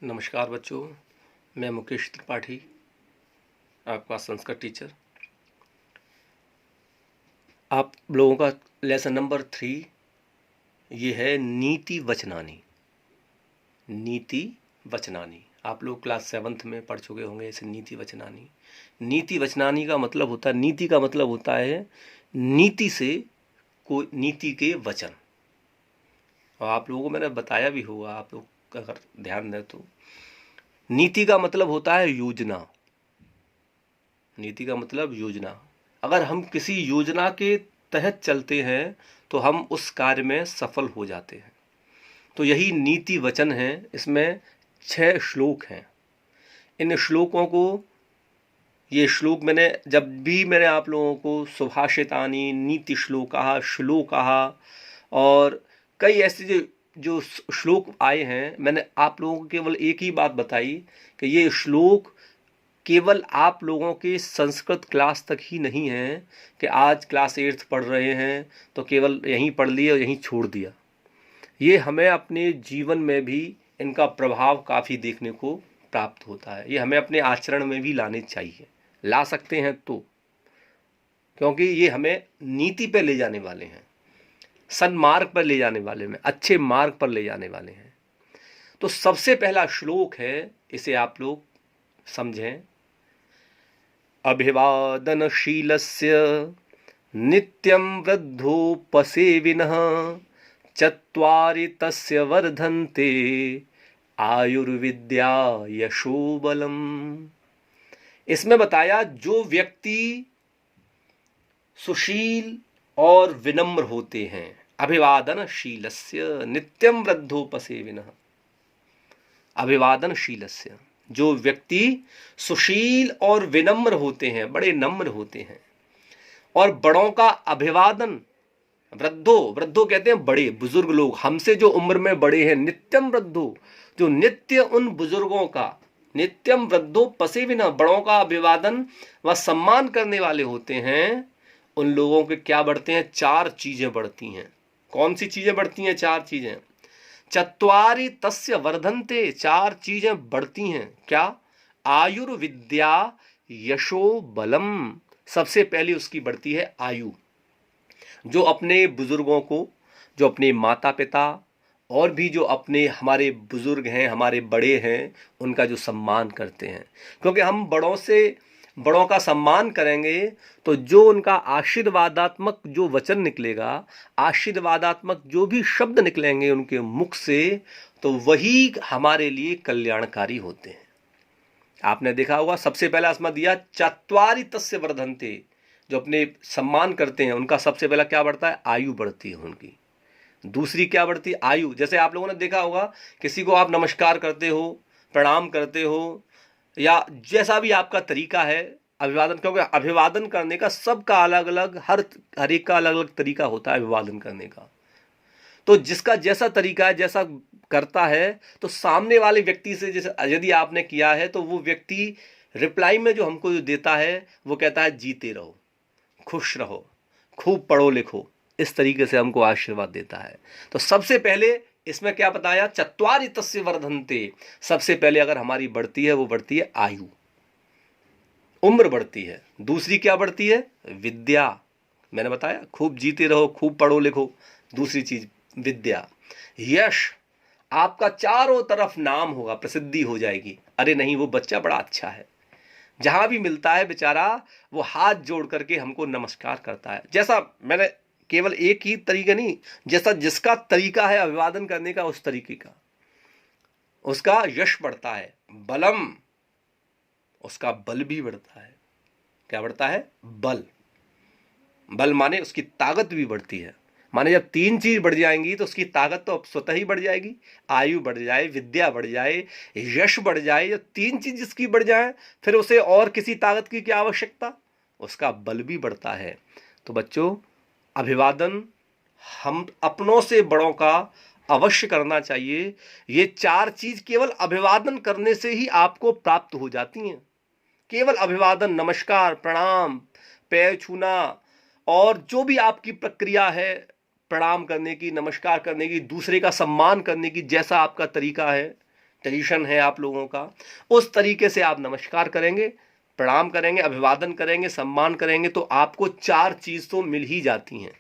नमस्कार बच्चों, मैं मुकेश त्रिपाठी, आपका संस्कृत टीचर। आप लोगों का लेसन नंबर 3 ये है नीति वचनानी। नीति वचनानी आप लोग क्लास 7th में पढ़ चुके होंगे इसे। नीति वचनानी, नीति वचनानी का मतलब होता है, नीति का मतलब होता है नीति से कोई नीति के वचन। और आप लोगों को मैंने बताया भी होगा, आप लोग अगर ध्यान दें तो नीति का मतलब होता है योजना। नीति का मतलब योजना। अगर हम किसी योजना के तहत चलते हैं तो हम उस कार्य में सफल हो जाते हैं। तो यही नीति वचन है। इसमें 6 श्लोक हैं। इन श्लोकों को, ये श्लोक मैंने आप लोगों को सुभाषितानि, नीति श्लोकाः और कई ऐसे जो श्लोक आए हैं, मैंने आप लोगों को केवल एक ही बात बताई कि ये श्लोक केवल आप लोगों के संस्कृत क्लास तक ही नहीं है कि आज क्लास 8th पढ़ रहे हैं तो केवल यहीं पढ़ लिए और यहीं छोड़ दिया। ये हमें अपने जीवन में भी इनका प्रभाव काफ़ी देखने को प्राप्त होता है। ये हमें अपने आचरण में भी लाने चाहिए, ला सकते हैं तो, क्योंकि ये हमें नीति पर ले जाने वाले हैं, सन्मार्ग पर ले जाने वाले हैं, अच्छे मार्ग पर ले जाने वाले हैं। तो सबसे पहला श्लोक है, इसे आप लोग समझें। अभिवादनशीलस्य नित्यं वृद्धोपसेविनः चत्वारि तस्य वर्धन्ते आयुर्विद्या यशोबलम। इसमें बताया जो व्यक्ति सुशील और विनम्र होते हैं, अभिवादनशीलस्य नित्यं वृद्धोपसेविनः, अभिवादनशीलस्य, जो व्यक्ति सुशील और विनम्र होते हैं, बड़े नम्र होते हैं, और बड़ों का अभिवादन, वृद्धो कहते हैं बड़े बुजुर्ग लोग, हमसे जो उम्र में बड़े हैं, नित्यम वृद्धो, जो नित्य उन बुजुर्गों का, नित्यम वृद्धो पसेविना, बड़ों का अभिवादन व सम्मान करने वाले होते हैं, उन लोगों के क्या बढ़ते हैं? 4 चीजें बढ़ती हैं। कौन सी चीजें बढ़ती हैं? 4 चीजें। चत्वारि तस्य वर्धन्ते, 4 चीजें बढ़ती हैं। क्या? आयुर्विद्या यशो बलम, सबसे पहले उसकी बढ़ती है आयु। जो अपने बुजुर्गों को, जो अपने माता पिता और भी जो अपने हमारे बुजुर्ग हैं, हमारे बड़े हैं, उनका जो सम्मान करते हैं, क्योंकि हम बड़ों का सम्मान करेंगे तो जो उनका आशीर्वादात्मक जो वचन निकलेगा, आशीर्वादात्मक जो भी शब्द निकलेंगे उनके मुख से, तो वही हमारे लिए कल्याणकारी होते हैं। आपने देखा होगा, सबसे पहला इसमें दिया चत्वारि तस्य वर्धन्ते, जो अपने सम्मान करते हैं उनका सबसे पहला क्या बढ़ता है? आयु बढ़ती है उनकी। दूसरी क्या बढ़ती है? आयु। जैसे आप लोगों ने देखा होगा, किसी को आप नमस्कार करते हो, प्रणाम करते हो, या जैसा भी आपका तरीका है अभिवादन, क्योंकि अभिवादन करने का सबका अलग अलग, हर एक का अलग अलग तरीका होता है अभिवादन करने का। तो जिसका जैसा तरीका है, जैसा करता है, तो सामने वाले व्यक्ति से जैसे यदि आपने किया है तो वो व्यक्ति रिप्लाई में जो हमको जो देता है वो कहता है जीते रहो, खुश रहो, खूब पढ़ो लिखो, इस तरीके से हमको आशीर्वाद देता है। तो सबसे पहले इसमें क्या बताया? चत्वारि तस्य वर्धन्ते, सबसे पहले अगर हमारी बढ़ती है वो बढ़ती है आयु, उम्र बढ़ती है। दूसरी क्या बढ़ती है? विद्या। मैंने बताया खूब जीते रहो, खूब पढ़ो लिखो। दूसरी चीज विद्या। यश, आपका चारों तरफ नाम होगा, प्रसिद्धि हो जाएगी। अरे नहीं, वो बच्चा बड़ा अच्छा है, जहां भी मिलता है बेचारा वो हाथ जोड़ करके हमको नमस्कार करता है। जैसा मैंने केवल एक ही तरीका नहीं, जैसा जिसका तरीका है अभिवादन करने का, उस तरीके का उसका यश बढ़ता है। बलम, उसका बल भी बढ़ता है। क्या बढ़ता है? बल। बल माने उसकी ताकत भी बढ़ती है। माने जब 3 चीज बढ़ जाएंगी तो उसकी ताकत तो स्वतः ही बढ़ जाएगी। आयु बढ़ जाए, विद्या बढ़ जाए, यश बढ़ जाए, ये 3 चीज जिसकी बढ़ जाए, फिर उसे और किसी ताकत की क्या आवश्यकता? उसका बल भी बढ़ता है। तो बच्चों, अभिवादन हम अपनों से बड़ों का अवश्य करना चाहिए। ये 4 चीज केवल अभिवादन करने से ही आपको प्राप्त हो जाती हैं। केवल अभिवादन, नमस्कार, प्रणाम, पैर छूना, और जो भी आपकी प्रक्रिया है प्रणाम करने की, नमस्कार करने की, दूसरे का सम्मान करने की, जैसा आपका तरीका है, ट्रेडिशन है आप लोगों का, उस तरीके से आप नमस्कार करेंगे, प्रणाम करेंगे, अभिवादन करेंगे, सम्मान करेंगे, तो आपको 4 चीज तो मिल ही जाती हैं।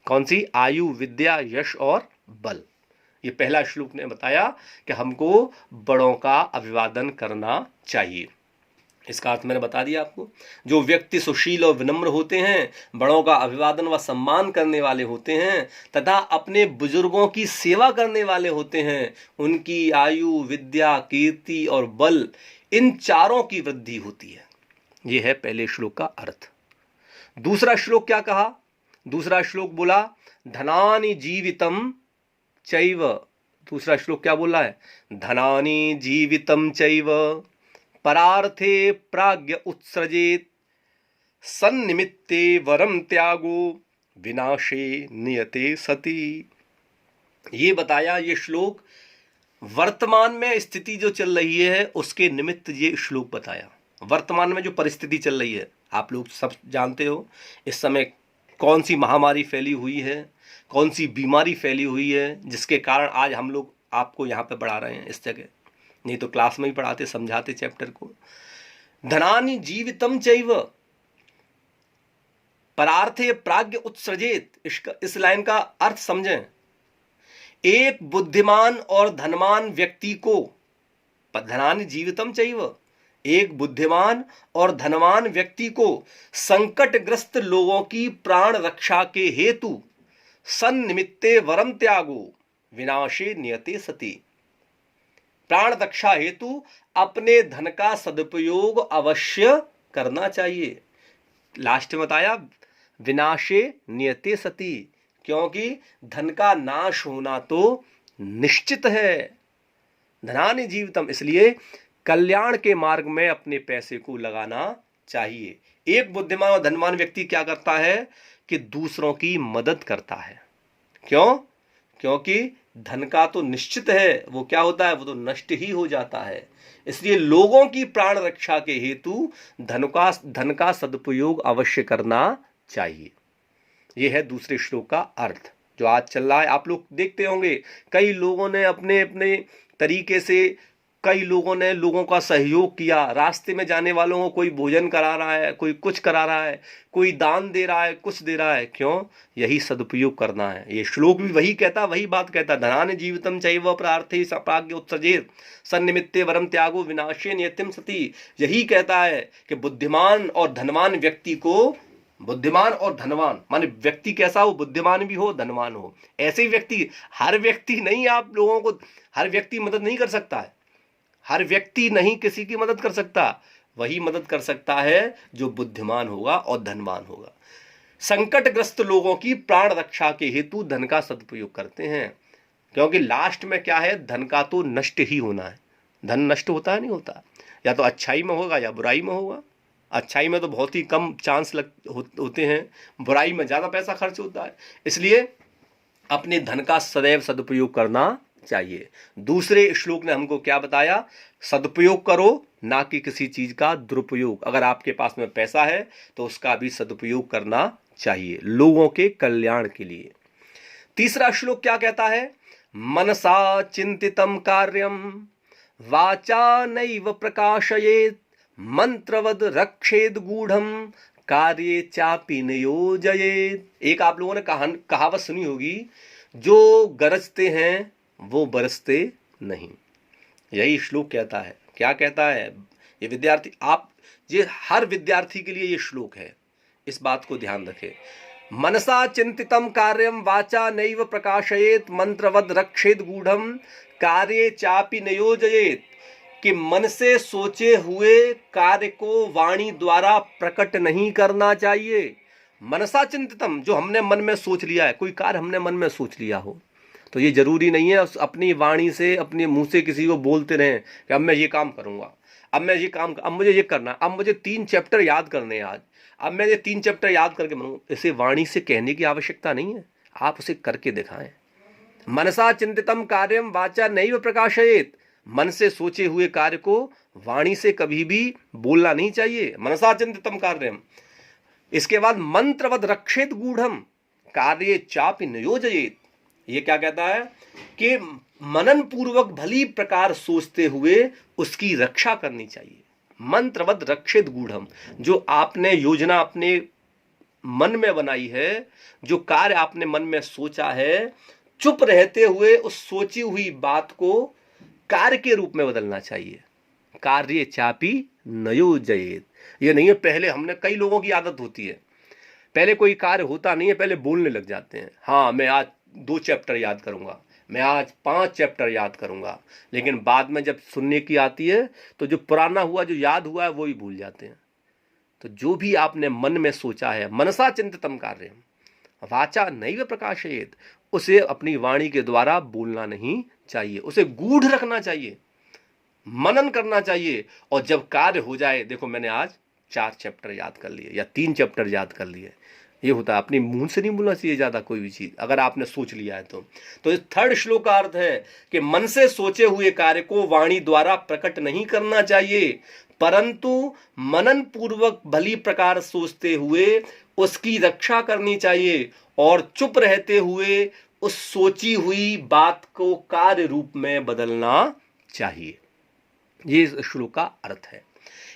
कौन सी? आयु, विद्या, यश और बल। ये पहला श्लोक ने बताया कि हमको बड़ों का अभिवादन करना चाहिए। इसका अर्थ मैंने बता दिया आपको। जो व्यक्ति सुशील और विनम्र होते हैं, बड़ों का अभिवादन व सम्मान करने वाले होते हैं तथा अपने बुजुर्गों की सेवा करने वाले होते हैं, उनकी आयु, विद्या, कीर्ति और बल, इन चारों की वृद्धि होती है। यह है पहले श्लोक का अर्थ। दूसरा श्लोक क्या कहा? दूसरा श्लोक बोला धनानि जीवितम चैव। दूसरा श्लोक क्या बोला है? धनानि जीवितम चैव परार्थे प्राज्ञ उत्सृजेत सन्निमित्ते वरम त्यागो विनाशे नियते सती। ये बताया, ये श्लोक वर्तमान में स्थिति जो चल रही है उसके निमित्त ये श्लोक बताया। वर्तमान में जो परिस्थिति चल रही है, आप लोग सब जानते हो इस समय कौन सी महामारी फैली हुई है, कौन सी बीमारी फैली हुई है, जिसके कारण आज हम लोग आपको यहाँ पे पढ़ा रहे हैं इस जगह, नहीं तो क्लास में ही पढ़ाते, समझाते चैप्टर को। धनानि जीवितम चैव परार्थे प्राज्ञ उत्सृजेत। इस लाइन का अर्थ समझें। एक बुद्धिमान और धनवान व्यक्ति को, धनानि जीवितम चैव, एक बुद्धिमान और धनवान व्यक्ति को संकटग्रस्त लोगों की प्राण रक्षा के हेतु सन्निमित्ते वरम त्यागो विनाशे नियते सती। प्राण रक्षा हेतु अपने धन का सदुपयोग अवश्य करना चाहिए। लास्ट में बताया विनाशे नियते सती, क्योंकि धन का नाश होना तो निश्चित है। धनानि जीवितम, इसलिए कल्याण के मार्ग में अपने पैसे को लगाना चाहिए। एक बुद्धिमान और धनवान व्यक्ति क्या करता है कि दूसरों की मदद करता है। क्यों? क्योंकि धन का तो निश्चित है, वो क्या होता है, वो तो नष्ट ही हो जाता है। इसलिए लोगों की प्राण रक्षा के हेतु धन का सदुपयोग अवश्य करना चाहिए। यह है दूसरे श्लोक का अर्थ जो आज चल रहा है। आप लोग देखते होंगे कई लोगों ने अपने अपने तरीके से, कई लोगों ने लोगों का सहयोग किया। रास्ते में जाने वालों को कोई भोजन करा रहा है, कोई कुछ करा रहा है, कोई दान दे रहा है, कुछ दे रहा है। क्यों? यही सदुपयोग करना है। ये श्लोक भी वही कहता, वही बात कहता। धनानि जीवितम चैव परार्थे प्राज्ञ उत्सृजेत सन्निमित्ते वरम त्यागो विनाशे नियतिम सती। यही कहता है कि बुद्धिमान और धनवान व्यक्ति को, बुद्धिमान और धनवान माने व्यक्ति कैसा हो, बुद्धिमान भी हो, धनवान हो। ऐसे ही व्यक्ति, हर व्यक्ति नहीं, आप लोगों को हर व्यक्ति मदद नहीं कर सकता है, हर व्यक्ति नहीं किसी की मदद कर सकता। वही मदद कर सकता है जो बुद्धिमान होगा और धनवान होगा। संकटग्रस्त लोगों की प्राण रक्षा के हेतु धन का सदुपयोग करते हैं, क्योंकि लास्ट में क्या है, धन का तो नष्ट ही होना है। धन नष्ट होता है, नहीं होता, या तो अच्छाई में होगा या बुराई में होगा। अच्छाई में तो बहुत ही कम चांस होते हैं, बुराई में ज़्यादा पैसा खर्च होता है। इसलिए अपने धन का सदैव सदुपयोग करना चाहिए। दूसरे श्लोक ने हमको क्या बताया? सदुपयोग करो, ना कि किसी चीज का दुरुपयोग। अगर आपके पास में पैसा है तो उसका भी सदुपयोग करना चाहिए लोगों के कल्याण के लिए। तीसरा श्लोक क्या कहता है? मनसा चिंतितम कार्यम वाचा नैव प्रकाशयेत मंत्रवद रक्षेद गूढ़म कार्ये चापि नियोजयेत। एक आप लोगों ने कहावत सुनी होगी, जो गरजते हैं वो बरसते नहीं। यही श्लोक कहता है। क्या कहता है? ये विद्यार्थी, आप, ये हर विद्यार्थी के लिए ये श्लोक है, इस बात को ध्यान रखें। मनसा चिंतितम कार्यम वाचा नैव प्रकाशयेत मंत्रवद रक्षेद गूढ़म कार्ये चापि नियोजयेत। कि मन से सोचे हुए कार्य को वाणी द्वारा प्रकट नहीं करना चाहिए। मनसा चिंतितम, जो हमने मन में सोच लिया है, कोई कार्य हमने मन में सोच लिया हो, तो ये जरूरी नहीं है अपनी वाणी से, अपने मुंह से किसी को बोलते रहें कि अब मैं ये काम करूंगा, अब मैं ये काम, अब मुझे ये करना, अब मुझे 3 चैप्टर याद करने हैं आज, अब मैं ये 3 चैप्टर याद करके बनूंगा। इसे वाणी से कहने की आवश्यकता नहीं है, आप उसे करके दिखाएं। मनसा चिंतितम कार्यम वाचा नैव प्रकाशयेत। मन से सोचे हुए कार्य को वाणी से कभी भी बोलना नहीं चाहिए। मनसा चिंतितम कार्यम। इसके बाद मंत्रवद रक्षेत गूढ़म कार्ये चापि नियोजयेत। ये क्या कहता है कि मनन पूर्वक भली प्रकार सोचते हुए उसकी रक्षा करनी चाहिए। मंत्रवद रक्षित गूढ़म, जो आपने योजना अपने मन में बनाई है, जो कार्य आपने मन में सोचा है, चुप रहते हुए उस सोची हुई बात को कार्य के रूप में बदलना चाहिए। कार्य चापी नयोजयेत, ये नहीं है पहले, हमने कई लोगों की आदत होती है, पहले कोई कार्य होता नहीं है, पहले बोलने लग जाते हैं, हाँ मैं आज 2 चैप्टर याद करूंगा, मैं आज 5 चैप्टर याद करूंगा, लेकिन बाद में जब सुनने की आती है तो जो पुराना हुआ, जो याद हुआ है, वो ही भूल जाते हैं। तो जो भी आपने मन में सोचा है, मनसा चिंतितम कार्य वाचा नैव प्रकाशयेत, उसे अपनी वाणी के द्वारा बोलना नहीं चाहिए, उसे गूढ़ रखना चाहिए, मनन करना चाहिए। और जब कार्य हो जाए, देखो मैंने आज 4 चैप्टर याद कर लिए या 3 चैप्टर याद कर लिए, ये होता है। अपनी मुंह से नहीं बोलना चाहिए ज्यादा कोई भी चीज, अगर आपने सोच लिया है तो इस 3rd श्लोक का अर्थ है कि मन से सोचे हुए कार्य को वाणी द्वारा प्रकट नहीं करना चाहिए, परंतु मनन पूर्वक भली प्रकार सोचते हुए उसकी रक्षा करनी चाहिए और चुप रहते हुए उस सोची हुई बात को कार्य रूप में बदलना चाहिए। ये इस श्लोक का अर्थ है।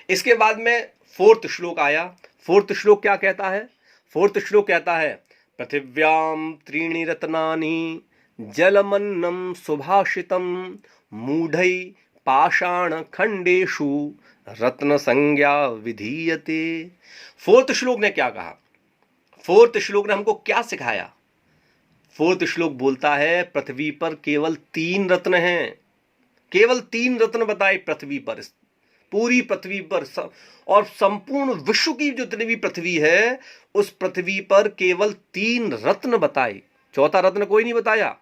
इसके बाद में 4th श्लोक आया। 4th श्लोक क्या कहता है? 4th श्लोक कहता है पृथिव्याम त्रीणि रत्नानि जलमन्नम सुभाषितम मूढ़ै पाषाण खंडेषु रत्न संज्ञा विधीयते। 4th श्लोक ने क्या कहा? 4th श्लोक ने हमको क्या सिखाया? 4th श्लोक बोलता है पृथ्वी पर केवल 3 रत्न हैं, केवल 3 रत्न बताए पृथ्वी पर, पूरी पृथ्वी पर, और संपूर्ण विश्व की जितनी भी पृथ्वी है उस पृथ्वी पर केवल 3 रत्न बताए, 4था रत्न कोई नहीं बताया।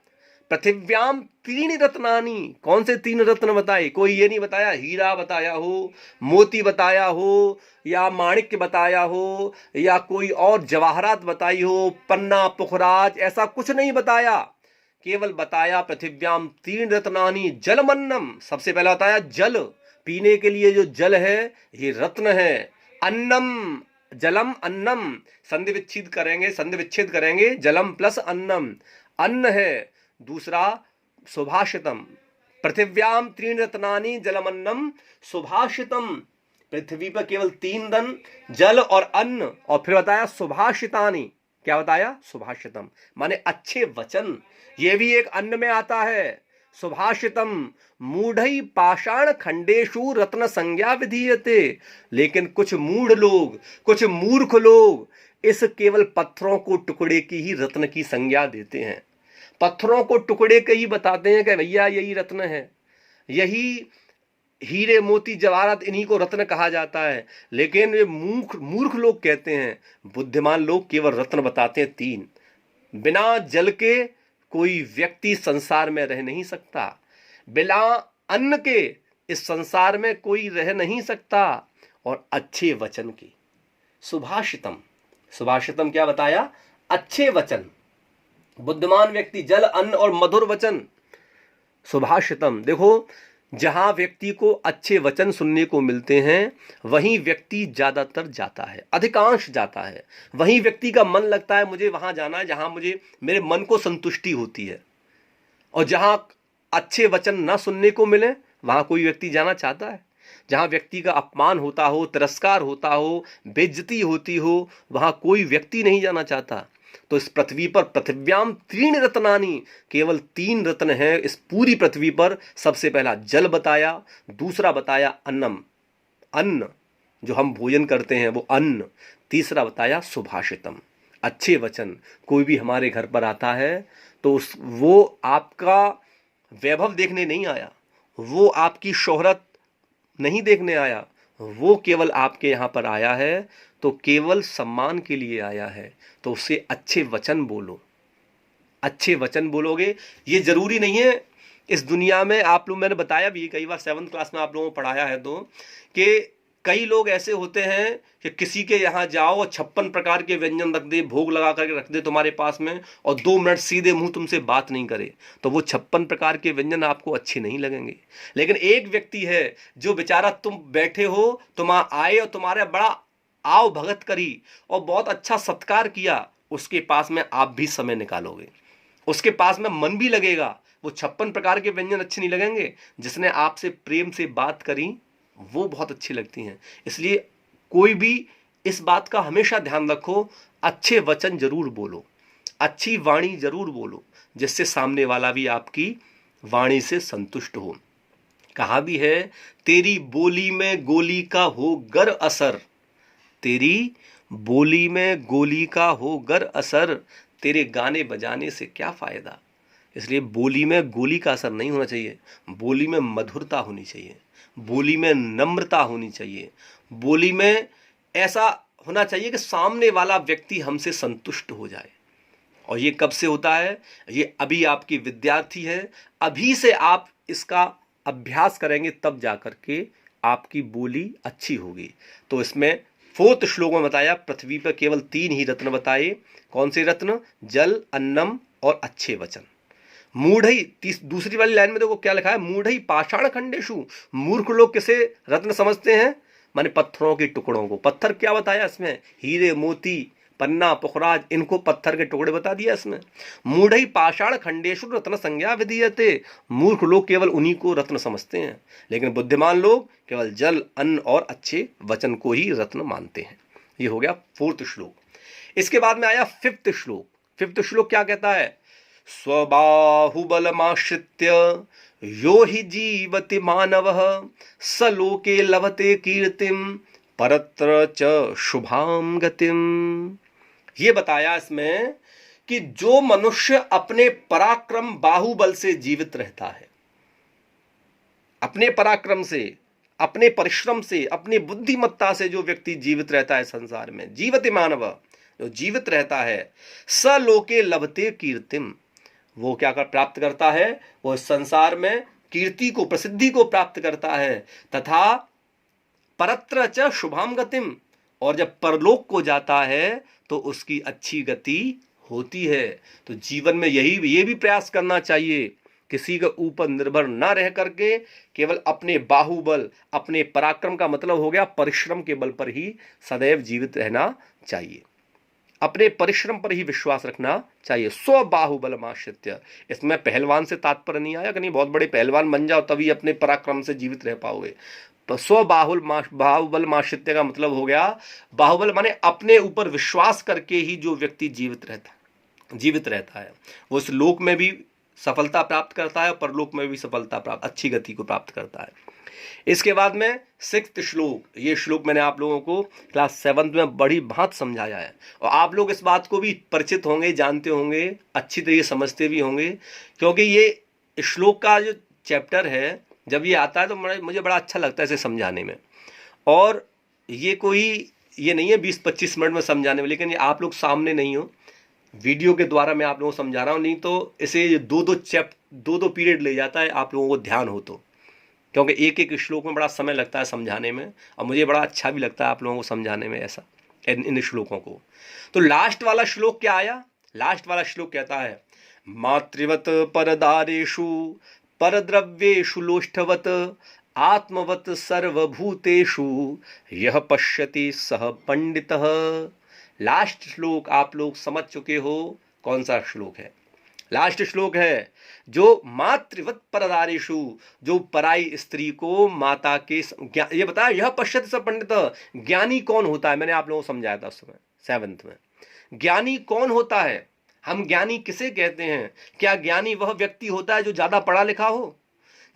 पृथिव्याम त्रीणि रत्नानि, कौन से 3 रत्न बताए? कोई ये नहीं बताया हीरा बताया हो, मोती बताया हो, या माणिक्य बताया हो, या कोई और जवाहरात बताई हो, पन्ना पुखराज, ऐसा कुछ नहीं बताया। केवल बताया पृथिव्याम 3 रत्नानि जलमन्नम, सबसे पहला बताया जल, पीने के लिए जो जल है ये रत्न है। अन्नम, जलम अन्नम, संधि विच्छेद करेंगे, जलम प्लस अन्नम, अन्न है। दूसरा सुभाषितम, पृथिव्याम 3 रत्नानि जलमन्नम सुभाषितम, पृथ्वी पर केवल 3 रत्न, जल और अन्न, और फिर बताया सुभाषितानि, क्या बताया? सुभाषितम माने अच्छे वचन, ये भी एक अन्न में आता है। सुभाषितम मूढ़ै पाषाण खंडेषु रत्न संज्ञा विधीयते, लेकिन कुछ मूढ़ लोग, कुछ मूर्ख लोग इस केवल पत्थरों को टुकड़े की ही रत्न की संज्ञा देते हैं, पत्थरों को टुकड़े के ही बताते हैं कि भैया यही रत्न है, यही हीरे मोती जवाहरात, इन्हीं को रत्न कहा जाता है। लेकिन वे मूर्ख लोग कहते हैं, बुद्धिमान लोग केवल रत्न बताते हैं 3। बिना जल के कोई व्यक्ति संसार में रह नहीं सकता, बिना अन्न के इस संसार में कोई रह नहीं सकता, और अच्छे वचन के। सुभाषितम, सुभाषितम क्या बताया? अच्छे वचन, बुद्धिमान व्यक्ति, जल अन्न और मधुर वचन। सुभाषितम, देखो जहां व्यक्ति को अच्छे वचन सुनने को मिलते हैं वहीं व्यक्ति ज्यादातर जाता है, अधिकांश जाता है, वहीं व्यक्ति का मन लगता है मुझे वहां जाना है जहां मुझे मेरे मन को संतुष्टि होती है। और जहां अच्छे वचन ना सुनने को मिले वहां कोई व्यक्ति जाना चाहता है? जहां व्यक्ति का अपमान होता हो, तिरस्कार होता हो, बेइज्जती होती हो, वहां कोई व्यक्ति नहीं जाना चाहता। तो इस पृथ्वी पर पृथिव्याम 3 रत्नानि, केवल 3 रत्न है इस पूरी पृथ्वी पर। सबसे पहला जल बताया, दूसरा बताया अन्नम, अन्न जो हम भोजन करते हैं वो अन्न, तीसरा बताया सुभाषितम, अच्छे वचन। कोई भी हमारे घर पर आता है तो वो आपका वैभव देखने नहीं आया, वो आपकी शोहरत नहीं देखने आया, वो केवल आपके यहाँ पर आया है तो केवल सम्मान के लिए आया है। तो उससे अच्छे वचन बोलो, अच्छे वचन बोलोगे। ये जरूरी नहीं है इस दुनिया में, आप लोग, मैंने बताया भी कई बार 7th क्लास में आप लोगों को पढ़ाया है तो, कि कई लोग ऐसे होते हैं कि किसी के यहाँ जाओ और 56 प्रकार के व्यंजन रख दे, भोग लगा करके रख दे तुम्हारे पास में, और 2 मिनट सीधे मुंह तुमसे बात नहीं करे, तो वो 56 प्रकार के व्यंजन आपको अच्छे नहीं लगेंगे। लेकिन एक व्यक्ति है जो बेचारा, तुम बैठे हो, तुम आए और तुम्हारे बड़ा आओ भगत करी और बहुत अच्छा सत्कार किया, उसके पास में आप भी समय निकालोगे, उसके पास में मन भी लगेगा। वो 56 प्रकार के व्यंजन अच्छे नहीं लगेंगे, जिसने आपसे प्रेम से बात करी वो बहुत अच्छी लगती हैं। इसलिए कोई भी इस बात का हमेशा ध्यान रखो, अच्छे वचन जरूर बोलो, अच्छी वाणी जरूर बोलो, जिससे सामने वाला भी आपकी वाणी से संतुष्ट हो। कहा भी है, तेरी बोली में गोली का हो गर असर, तेरी बोली में गोली का हो गर असर, तेरे गाने बजाने से क्या फायदा। इसलिए बोली में गोली का असर नहीं होना चाहिए, बोली में मधुरता होनी चाहिए, बोली में नम्रता होनी चाहिए, बोली में ऐसा होना चाहिए कि सामने वाला व्यक्ति हमसे संतुष्ट हो जाए। और ये कब से होता है? ये अभी आपकी विद्यार्थी है, अभी से आप इसका अभ्यास करेंगे तब जाकर के आपकी बोली अच्छी होगी। तो इसमें 4th श्लोक में बताया, पृथ्वी पर केवल 3 ही रत्न बताए। कौन से रत्न? जल, अन्नम और अच्छे वचन। मूढ़ई, दूसरी वाली लाइन में देखो क्या लिखा है, मूढ़ई पाषाण खंडेशु। मूर्ख लोग किसे रत्न समझते हैं? माने पत्थरों के टुकड़ों को। पत्थर क्या बताया इसमें? हीरे, मोती, पन्ना, पुखराज, इनको पत्थर के टुकड़े बता दिया इसमें। मूढ़ई पाषाण खंडेशु रत्न संज्ञा विधीयते। मूर्ख लोग केवल उन्हीं को रत्न समझते हैं, लेकिन बुद्धिमान लोग केवल जल, अन्न और अच्छे वचन को ही रत्न मानते हैं। ये हो गया 4th श्लोक। इसके बाद में आया 5th श्लोक। 5th श्लोक क्या कहता है? स्वबाहुबलमाश्रित्य यो हि जीवति मानवः स लोके लभते कीर्तिम परत्र च शुभाम गतिम। ये बताया इसमें कि जो मनुष्य अपने पराक्रम बाहुबल से जीवित रहता है, अपने पराक्रम से, अपने परिश्रम से, अपनी बुद्धिमत्ता से जो व्यक्ति जीवित रहता है संसार में, जीवति मानव, जो जीवित रहता है, स लोके लभते कीर्तिम, वो क्या कर प्राप्त करता है? वो संसार में कीर्ति को, प्रसिद्धि को प्राप्त करता है। तथा परत्र च शुभाम गतिम, और जब परलोक को जाता है तो उसकी अच्छी गति होती है। तो जीवन में ये भी प्रयास करना चाहिए, किसी के ऊपर निर्भर ना रह करके केवल अपने बाहुबल, अपने पराक्रम का मतलब हो गया परिश्रम के बल पर ही सदैव जीवित रहना चाहिए, अपने परिश्रम पर ही विश्वास रखना चाहिए। स्व बाहुबल माश्रित्य, इसमें पहलवान से तात्पर्य नहीं आया कि नहीं बहुत बड़े पहलवान बन जाओ तभी अपने पराक्रम से जीवित रह पाओगे। तो स्व बाहुबल माश्रित्य का मतलब हो गया, बाहुबल माने अपने ऊपर विश्वास करके ही जो व्यक्ति जीवित रहता है वो इस लोक में भी सफलता प्राप्त करता है, परलोक में भी सफलता प्राप्त, अच्छी गति को प्राप्त करता है। इसके बाद में 6th श्लोक, ये श्लोक मैंने आप लोगों को क्लास 7th में बड़ी भांति समझाया है, और आप लोग इस बात को भी परिचित होंगे, जानते होंगे, अच्छी तरीके समझते भी होंगे, क्योंकि ये श्लोक का जो चैप्टर है जब ये आता है तो मुझे बड़ा अच्छा लगता है इसे समझाने में। और ये नहीं है 20-25 मिनट में समझाने में, लेकिन ये आप लोग सामने नहीं हो, वीडियो के द्वारा मैं आप लोगों को समझा रहा हूँ, नहीं तो इसे दो पीरियड ले जाता है आप लोगों को ध्यान हो तो, क्योंकि एक एक श्लोक में बड़ा समय लगता है समझाने में, और मुझे बड़ा अच्छा भी लगता है आप लोगों को समझाने में ऐसा इन श्लोकों को। तो लास्ट वाला श्लोक क्या आया? लास्ट वाला श्लोक कहता है, मातृवत परदारेषु परद्रव्येषु लोष्ठवत आत्मवत सर्वभूतेषु यह पश्यति सह पंडितः। लास्ट श्लोक आप लोग समझ चुके हो कौन सा श्लोक है? लास्ट श्लोक है जो मातृवत परदारेषु, जो पराई स्त्री को माता के ये बताया, यह पश्यति सह पंडितः। ज्ञानी कौन होता है? मैंने आप लोगों को समझाया था उस समय 7th में। ज्ञानी कौन होता है? हम ज्ञानी किसे कहते हैं? क्या ज्ञानी वह व्यक्ति होता है जो ज्यादा पढ़ा लिखा हो?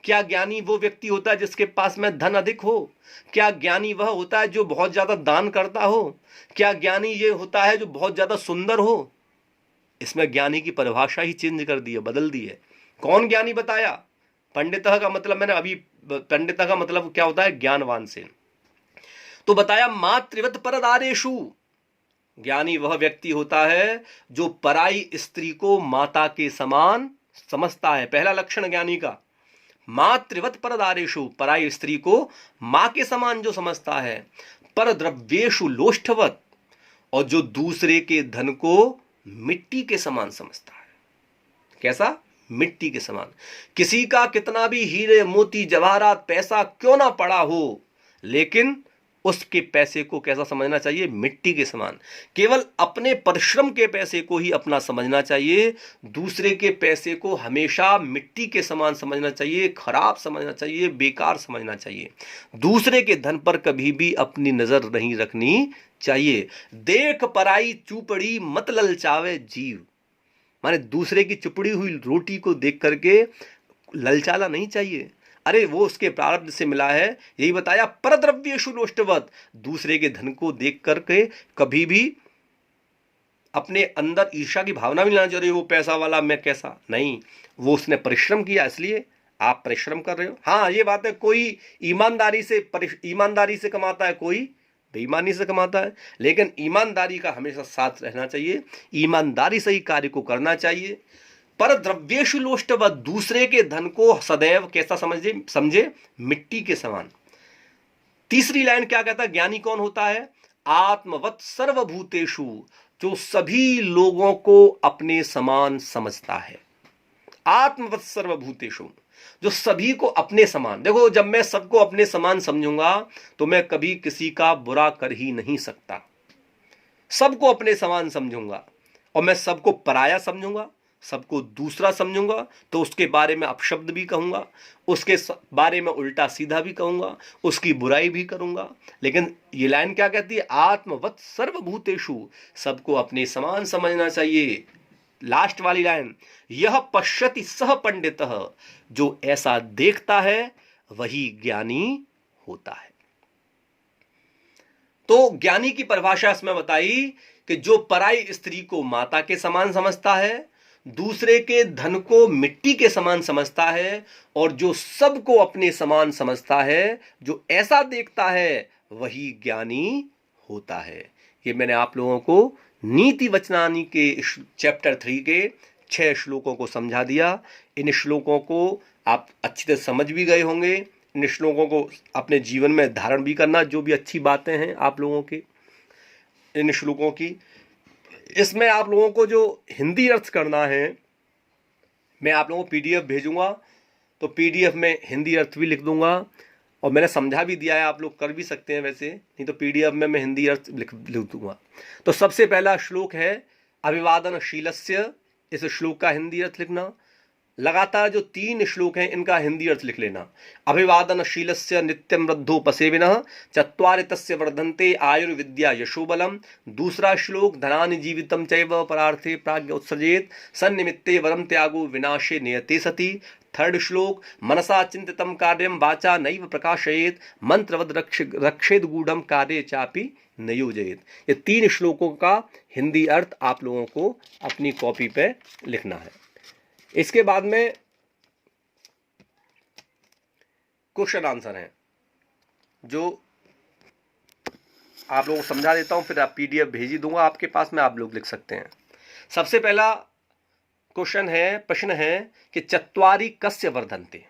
क्या ज्ञानी वो व्यक्ति होता है जिसके पास में धन अधिक हो? क्या ज्ञानी वह होता है जो बहुत ज्यादा दान करता हो? क्या ज्ञानी ये होता है जो बहुत ज्यादा सुंदर हो? इसमें ज्ञानी की परिभाषा ही चेंज कर दी है, बदल दी है। कौन ज्ञानी बताया? पंडितः का मतलब मैंने अभी, पंडितः का मतलब क्या होता है? ज्ञानवान से। तो बताया मातृवत परदारेषु, ज्ञानी वह व्यक्ति होता है जो पराई स्त्री को माता के समान समझता है। पहला लक्षण ज्ञानी का, मातृवत परदारेषु, पराई स्त्री को मां के समान जो समझता है। परद्रव्येषु लोष्ठवत, और जो दूसरे के धन को मिट्टी के समान समझता है। कैसा? मिट्टी के समान। किसी का कितना भी हीरे मोती जवाहरात पैसा क्यों ना पड़ा हो, लेकिन उसके पैसे को कैसा समझना चाहिए? मिट्टी के समान। केवल अपने परिश्रम के पैसे को ही अपना समझना चाहिए, दूसरे के पैसे को हमेशा मिट्टी के समान समझना चाहिए, खराब समझना चाहिए, बेकार समझना चाहिए। दूसरे के धन पर कभी भी अपनी नजर नहीं रखनी चाहिए। देख पराई चूपड़ी मत ललचावे जीव, माने दूसरे की चुपड़ी हुई रोटी को देख करके ललचाना नहीं चाहिए। अरे वो उसके प्रारब्ध से मिला है, यही बताया। परद्रव्येषु नोष्टवत्, दूसरे के धन को देख करके कभी भी अपने अंदर ईर्ष्या की भावना भी लाना चाहिए, वो पैसा वाला मैं कैसा नहीं। वो उसने परिश्रम किया, इसलिए आप परिश्रम कर रहे हो। हाँ ये बात है, कोई ईमानदारी से कमाता है, कोई बेईमानी से कमाता है, लेकिन ईमानदारी का हमेशा साथ रहना चाहिए, ईमानदारी से ही कार्य को करना चाहिए। पर द्रव्येषु लोष्टवत्, दूसरे के धन को सदैव कैसा समझे? मिट्टी के समान। तीसरी लाइन क्या कहता है? ज्ञानी कौन होता है? आत्मवत् सर्वभूतेषु, जो सभी लोगों को अपने समान समझता है। आत्मवत् सर्वभूतेषु, जो सभी को अपने समान। देखो, जब मैं सबको अपने समान समझूंगा तो मैं कभी किसी का बुरा कर ही नहीं सकता। सबको अपने समान समझूंगा और मैं सबको पराया समझूंगा, सबको दूसरा समझूंगा, तो उसके बारे में अपशब्द भी कहूंगा, उसके बारे में उल्टा सीधा भी कहूंगा, उसकी बुराई भी करूंगा। लेकिन ये लाइन क्या कहती है? आत्मवत् सर्वभूतेषु, सबको अपने समान समझना चाहिए। लास्ट वाली लाइन, यह पश्यति सह पंडितः, जो ऐसा देखता है वही ज्ञानी होता है। तो ज्ञानी की परिभाषा इसमें बताई कि जो पराई स्त्री को माता के समान समझता है, दूसरे के धन को मिट्टी के समान समझता है, और जो सबको अपने समान समझता है, जो ऐसा देखता है वही ज्ञानी होता है। ये मैंने आप लोगों को नीति वचनानी के चैप्टर 3 के 6 श्लोकों को समझा दिया। इन श्लोकों को आप अच्छी तरह समझ भी गए होंगे। इन श्लोकों को अपने जीवन में धारण भी करना, जो भी अच्छी बातें हैं आप लोगों के इन श्लोकों की। इसमें आप लोगों को जो हिंदी अर्थ करना है, मैं आप लोगों को PDF भेजूंगा, तो PDF में हिंदी अर्थ भी लिख दूंगा, और मैंने समझा भी दिया है, आप लोग कर भी सकते हैं वैसे, नहीं तो PDF में मैं हिंदी अर्थ लिख दूंगा। तो सबसे पहला श्लोक है अभिवादनशीलस्य, इस श्लोक का हिंदी अर्थ लिखना। लगातार जो 3 श्लोक हैं इनका हिंदी अर्थ लिख लेना। अभिवादनशीलस्य नित्यं वृद्धोपसेविनः चत्वारि तस्य वर्धन्ते आयुर्विद्या यशोबलम। दूसरा श्लोक, धनानि जीवितं चैव परार्थे प्राज्ञ उत्सर्जेत सन्निमित्ते वरम त्यागो विनाशे नियते सति। थर्ड श्लोक, मनसा चिंतितं कार्यं वाचा नैव प्रकाशयेत मंत्रवद रक्षेद गूढ़ं कार्ये चापि न योजयेत। ये 3 श्लोकों का हिंदी अर्थ आप लोगों को अपनी कॉपी पे लिखना है। इसके बाद में क्वेश्चन आंसर हैं, जो आप लोगों को समझा देता हूं, फिर आप PDF भेज ही दूंगा आपके पास में, आप लोग लिख सकते हैं। सबसे पहला प्रश्न है कि चत्वारि कस्य वर्धन्ते,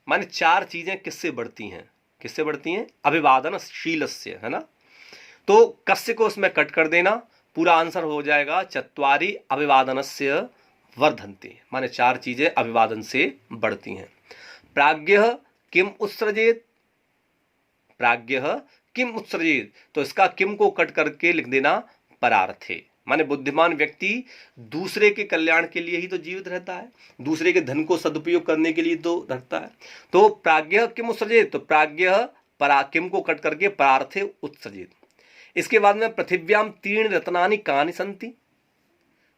माने 4 चीजें किससे बढ़ती हैं? किससे बढ़ती हैं? अभिवादनशीलस्य, है ना। तो कस्य को उसमें कट कर देना, पूरा आंसर हो जाएगा चत्वारि अभिवादनस्य वर्धन्ते, माने 4 चीजें अभिवादन से बढ़ती हैं। प्राज्ञः किम उत्सृजेत, प्राज्ञः किम उत्सृजेत, तो इसका किम को कट करके लिख देना परार्थे, माने बुद्धिमान व्यक्ति दूसरे के कल्याण के लिए ही तो जीवित रहता है, दूसरे के धन को सदुपयोग करने के लिए तो रहता है। तो प्राज्ञः किम उत्सृजेत, तो प्राज्ञः किम को कट करके परार्थे उत्सृजेत। इसके बाद में पृथिव्याम 3 रत्नानि कानि सन्ति,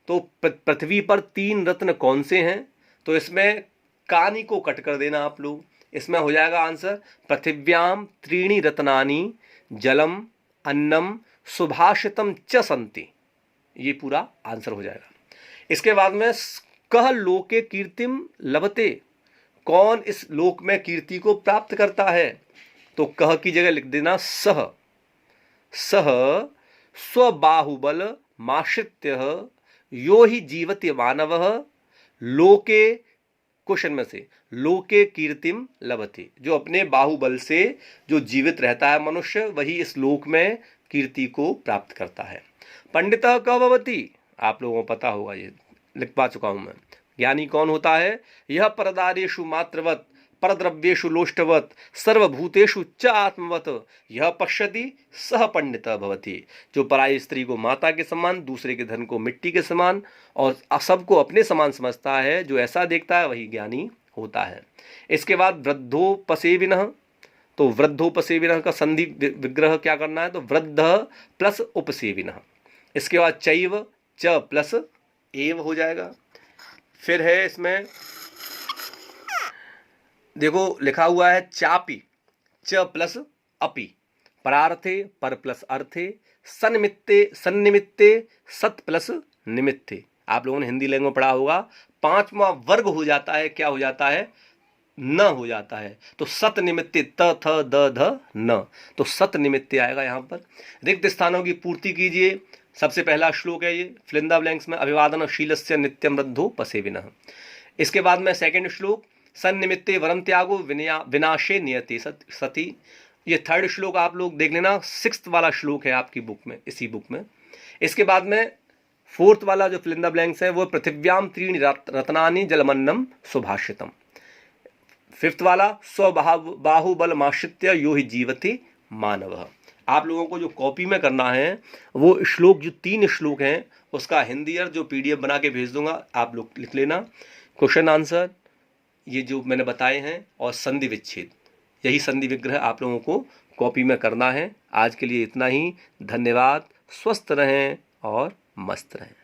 तो पृथ्वी पर 3 रत्न कौन से हैं? तो इसमें कानी को कट कर देना आप लोग, इसमें हो जाएगा आंसर पृथिव्याम 3 रत्नानि जलम अन्नम सुभाषितम च सन्ति, ये पूरा आंसर हो जाएगा। इसके बाद में कह लोके कीर्तिम लभते, कौन इस लोक में कीर्ति को प्राप्त करता है? तो कह की जगह लिख देना सह, सह स्वबाहुबल माश्रित्य यो ही जीवति मानवः लोके, क्वेश्चन में से लोके कीर्तिम लभते, जो अपने बाहुबल से जो जीवित रहता है मनुष्य, वही इस लोक में कीर्ति को प्राप्त करता है। पंडितः कः भवति, आप लोगों को पता होगा, ये लिख पा चुका हूं मैं। ज्ञानी कौन होता है? यह परदारेषु मात्रवत् परद्रव्येषु लोष्टवत् सर्वभूतेषु च आत्मवत् यह पश्यति सह पंडितः भवति। जो पराई स्त्री को माता के समान, दूसरे के धन को मिट्टी के समान और सबको अपने समान समझता है, जो ऐसा देखता है वही ज्ञानी होता है। इसके बाद वृद्धोपसेविनः, तो वृद्धोपसेविनः का संधि विग्रह क्या करना है, तो वृद्ध प्लस उपसेविनः। इसके बाद चैव, च प्लस एव हो जाएगा। फिर है इसमें देखो लिखा हुआ है चापी, च प्लस अपि, परार्थे पर प्लस अर्थे, सन्निमित्ते सन्निमित्ते सत प्लस निमित्ते। आप लोगों ने हिंदी लैंग्वेज में पढ़ा होगा, पांचवा वर्ग हो जाता है, क्या हो जाता है, न हो जाता है। तो सत निमित्ते त थ द ध न, तो सत निमित्ते आएगा यहाँ पर। रिक्त स्थानों की पूर्ति कीजिए। सबसे पहला श्लोक है ये, फिल इन द ब्लैंक्स में, अभिवादनशीलस्य नित्यम वृद्धोपसेविनः। इसके बाद में सेकंड श्लोक, सन्निमित्ते वरम त्यागो विनाशे नियते सती। ये थर्ड श्लोक आप लोग देख लेना, 6th वाला श्लोक है आपकी बुक में, इसी बुक में। इसके बाद में 4th वाला जो फिल इन द ब्लैंक्स है वो, पृथिव्याम त्रीणि रत्नानि जलमन्नम सुभाषितम। 5th वाला, स्वबाहुबलमाश्रित्य यो हि जीवति मानवः। आप लोगों को जो कॉपी में करना है वो श्लोक, जो 3 श्लोक हैं उसका हिंदी और जो PDF बना के भेज दूंगा, आप लोग लिख लेना। क्वेश्चन आंसर ये जो मैंने बताए हैं, और संधि विच्छेद, यही संधि विग्रह आप लोगों को कॉपी में करना है। आज के लिए इतना ही, धन्यवाद। स्वस्थ रहें और मस्त रहें।